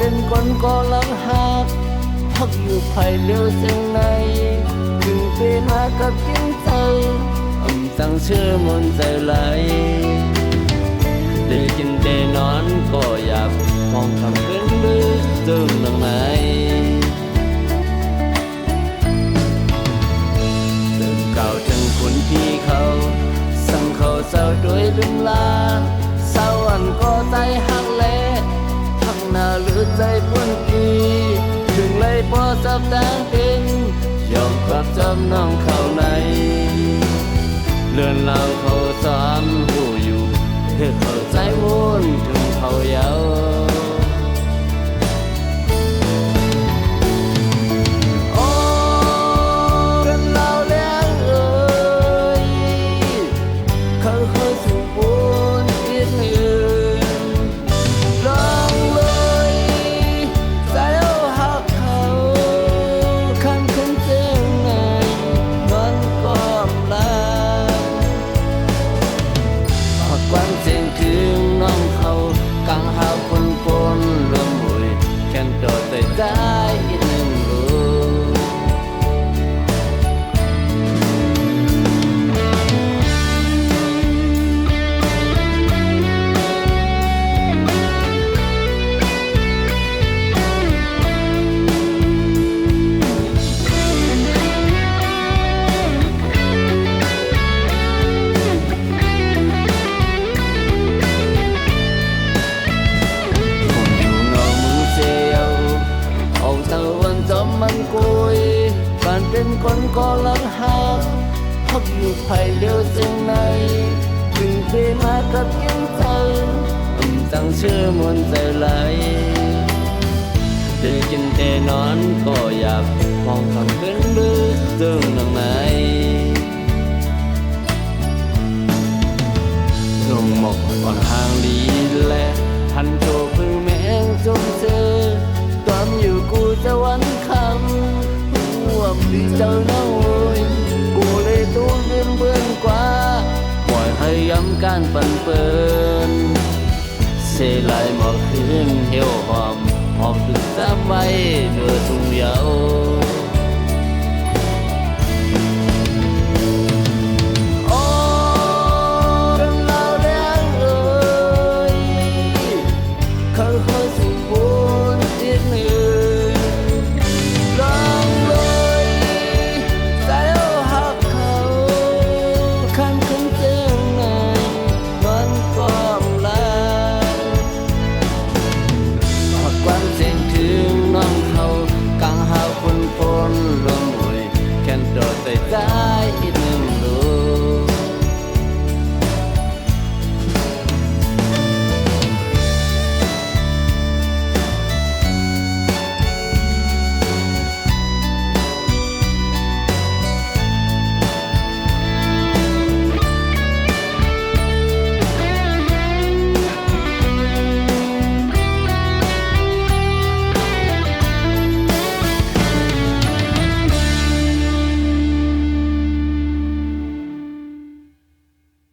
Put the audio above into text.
เป็นคนก็ลังหักพักอยู่ภายเลี้ยวเส้นในถึงเป็นมากับยิ่งใจตั้งเชื่อมนใจไหลได้กินได้นอนก็อยากมองคำเป็นลึกตึงดังไหนเดินเก่าถึงคุณพี่เขาสั่งเขาเศร้าด้วยลืมลาเศร้าอันก็ใจหักแลหักหน้าหรือใจปุ่นกีถึงเลยพอสับต่างเป็นยอมรับจำน้องเข้าในเลื่อนเราเขาซ้อมผู้อยู่เพื่อเข้าใจวุ่นถึงเขาเยาได้อีกหนึ่งรูเป็นคนก็ลังหักพักอยู่ภายเลี้ยวเส้นในถึงเป็นมากับยิ่งใจตั้งเชื่อมนใจไหลได้กินได้นอนก็อยากมองคำเป็นลึกตึงดังไหนลงหมกอ่อนห่างลีและพันโตพึ่งแมงจงเจอตอนอยู่กูจะวันคำดีเจ้าน้อยกูเลยตัวเลื่อนเบื้องกว่าปล่อยให้ย้ำการปั่นเปินเสลายหมอกคืน